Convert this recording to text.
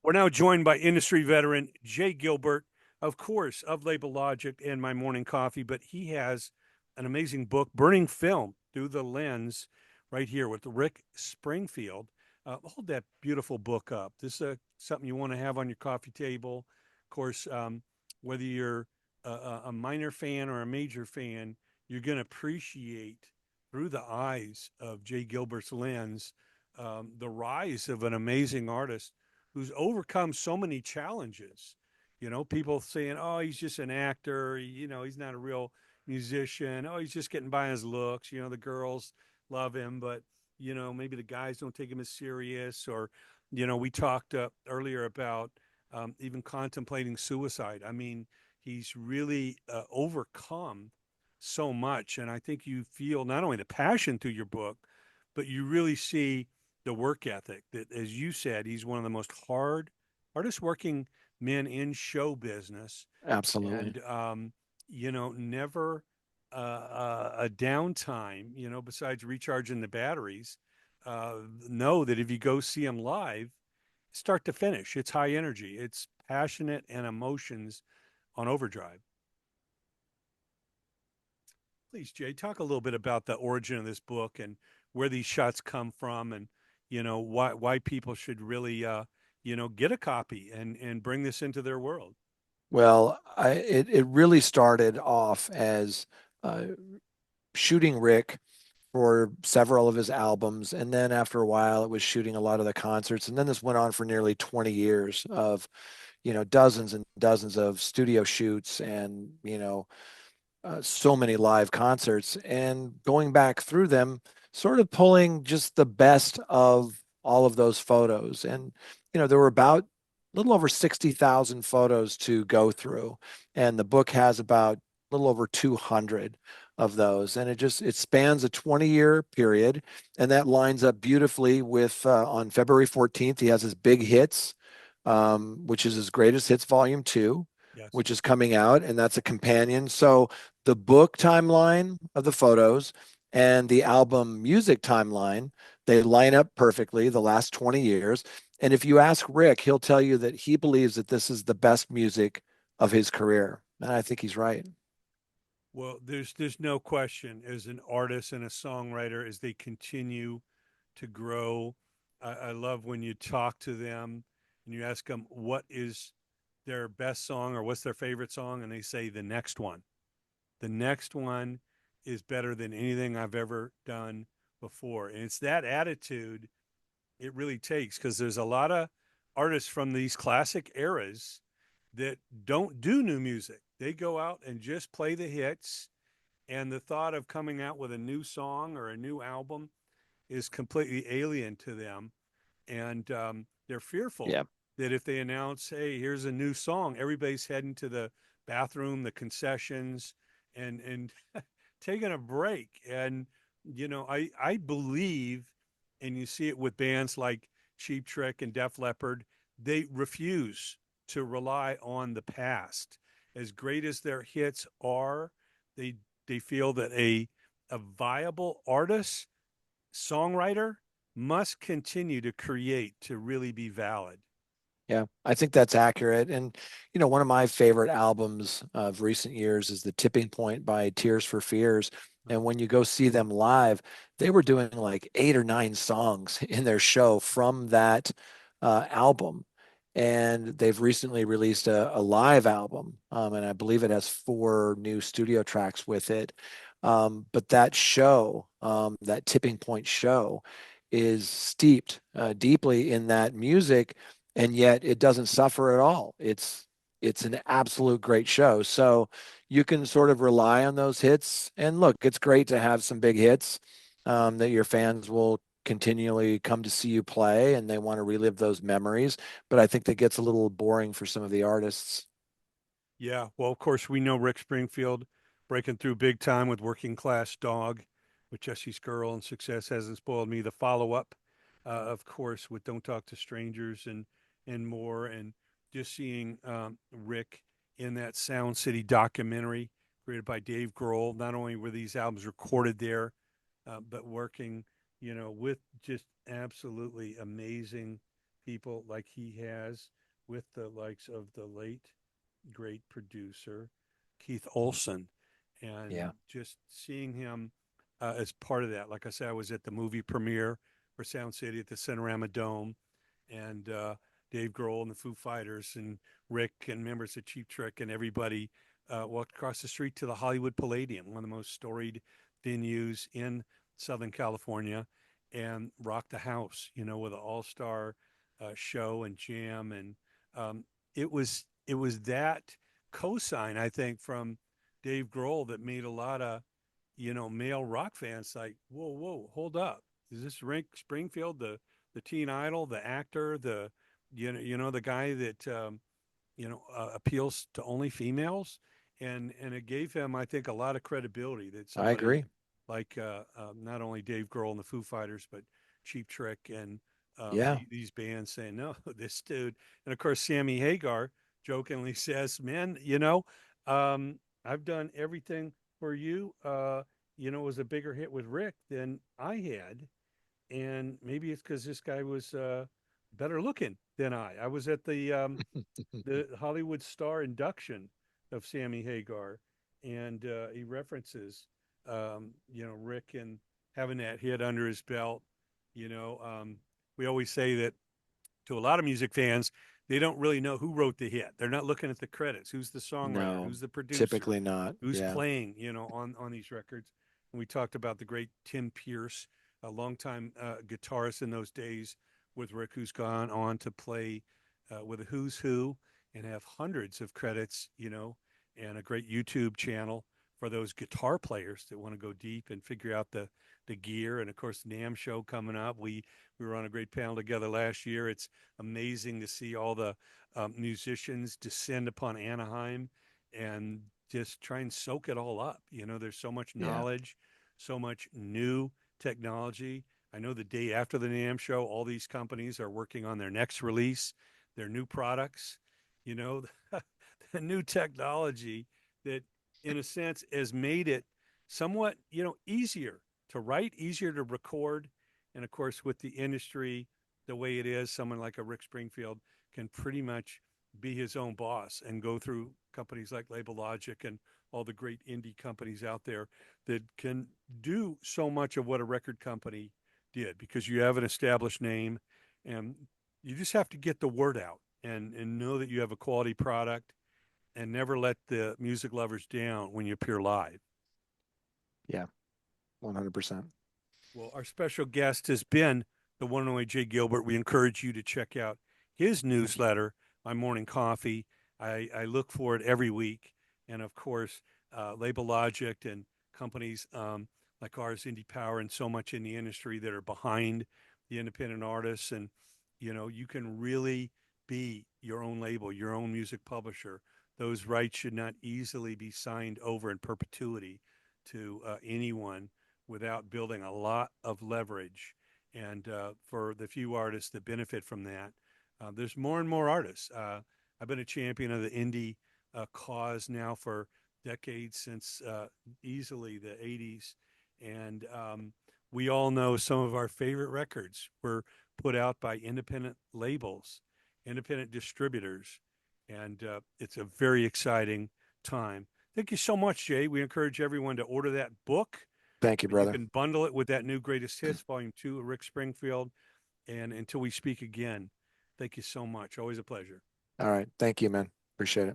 We're now joined by industry veteran Jay Gilbert, of course, of Label Logic and My Morning Coffee, but he has an amazing book, Burning Film Through the Lens, right here with Rick Springfield. Hold that beautiful book up. This is something you want to have on your coffee table. Of course, whether you're a minor fan or a major fan, you're going to appreciate through the eyes of Jay Gilbert's lens the rise of an amazing artist who's overcome so many challenges. You know, people saying, "Oh, he's just an actor. He's not a real musician. Oh, he's just getting by his looks." You know, the girls love him, but maybe the guys don't take him as serious. Or, we talked earlier about even contemplating suicide. I mean, he's really overcome so much, and I think you feel not only the passion through your book, but you really see the work ethic that, as you said, he's one of the most hardest working men in show business, Absolutely. and never a downtime. Besides recharging the batteries, know that if you go see him live, start to finish, it's high energy, it's passionate, and emotions on overdrive. Please, Jay, talk a little bit about the origin of this book and where these shots come from, and why people should really get a copy and bring this into their world. Well, it really started off as uh, shooting Rick for several of his albums, and then after a while, it was shooting a lot of the concerts, and then this went on for nearly 20 years of, dozens and dozens of studio shoots, and so many live concerts, and going back through them, sort of pulling just the best of all of those photos. And, there were about a little over 60,000 photos to go through. And the book has about a little over 200 of those. And it spans a 20-year period. And that lines up beautifully with on February 14th, he has his big hits, which is his greatest hits, volume two, Yes. which is coming out. And that's a companion. So the book timeline of the photos and the album music timeline, they line up perfectly the last 20 years. And if you ask Rick, he'll tell you that he believes that this is the best music of his career. And I think he's right. Well, there's no question, as an artist and a songwriter, as they continue to grow. I love when you talk to them and you ask them what is their best song or what's their favorite song, and they say the next one. The next one is better than anything I've ever done before. And it's that attitude it really takes, because there's a lot of artists from these classic eras that don't do new music. They go out and just play the hits, and the thought of coming out with a new song or a new album is completely alien to them. And they're fearful Yeah. that if they announce, "Hey, here's a new song," everybody's heading to the bathroom, the concessions, and taking a break. And I believe, and you see it with bands like Cheap Trick and Def Leppard, they refuse to rely on the past. As great as their hits are, they they feel that a viable artist, songwriter, must continue to create to really be valid. Yeah, I think that's accurate. And, one of my favorite albums of recent years is The Tipping Point by Tears for Fears. And when you go see them live, they were doing like 8 or 9 songs in their show from that album. And they've recently released a live album, and I believe it has 4 new studio tracks with it. But that show, that Tipping Point show, is steeped deeply in that music, and yet it doesn't suffer at all. It's an absolute great show. So you can sort of rely on those hits. And look, it's great to have some big hits that your fans will continually come to see you play, and they want to relive those memories. But I think that gets a little boring for some of the artists. Yeah, well, of course, we know Rick Springfield breaking through big time with Working Class Dog, with Jesse's Girl, and Success Hasn't Spoiled Me. The follow up, of course, with Don't Talk to Strangers and more, and just seeing Rick in that Sound City documentary created by Dave Grohl. Not only were these albums recorded there, but working, with just absolutely amazing people like he has with the likes of the late great producer Keith Olsen, and Yeah. just seeing him as part of that. Like I said, I was at the movie premiere for Sound City at the Cinerama Dome, and Dave Grohl and the Foo Fighters and Rick and members of Cheap Trick and everybody walked across the street to the Hollywood Palladium, one of the most storied venues in Southern California, and rocked the house, with an all-star show and jam, and it was that cosign, I think, from Dave Grohl that made a lot of male rock fans like, whoa, whoa, hold up, is this Rick Springfield, the teen idol, the actor, the the guy that appeals to only females, and it gave him, I think, a lot of credibility that I somebody agree. like not only Dave Grohl and the Foo Fighters, but Cheap Trick and Yeah. these bands saying no, this dude, and of course Sammy Hagar jokingly says, "Man, I've done everything for you. It was a bigger hit with Rick than I had." And maybe it's because this guy was better looking than I. I was at the Hollywood star induction of Sammy Hagar, and he references, Rick and having that hit under his belt. You know, um, we always say that to a lot of music fans, they don't really know who wrote the hit. They're not looking at the credits. Who's the songwriter? No, Who's the producer? typically not. Who's Yeah. playing? On these records. And we talked about the great Tim Pierce, a longtime guitarist in those days with Rick, who's gone on to play with a Who's Who and have hundreds of credits. And a great YouTube channel for those guitar players that want to go deep and figure out the gear. And of course, the NAMM show coming up. We were on a great panel together last year. It's amazing to see all the musicians descend upon Anaheim and just try and soak it all up. There's so much Yeah. knowledge, so much new technology. I know the day after the NAMM show, all these companies are working on their next release, their new products, you know, the new technology that, in a sense, has made it somewhat, easier to write, easier to record. And of course, with the industry the way it is, someone like a Rick Springfield can pretty much be his own boss and go through companies like Label Logic and all the great indie companies out there that can do so much of what a record company did, because you have an established name, and you just have to get the word out and know that you have a quality product, and never let the music lovers down when you appear live. Yeah. 100%. Well, our special guest has been the one and only Jay Gilbert. We encourage you to check out his newsletter, My Morning Coffee. I look for it every week. And of course, Label Logic and companies like ours, Indie Power, and so much in the industry that are behind the independent artists. And, you can really be your own label, your own music publisher. Those rights should not easily be signed over in perpetuity to anyone without building a lot of leverage. And for the few artists that benefit from that, there's more and more artists. I've been a champion of the indie cause now for decades, since easily the 80s. And we all know some of our favorite records were put out by independent labels, independent distributors. And it's a very exciting time. Thank you so much, Jay. We encourage everyone to order that book. Thank you, You brother. can bundle it with that new Greatest Hits, Volume 2 of Rick Springfield. And until we speak again, thank you so much. Always a pleasure. All right. Thank you, man. Appreciate it.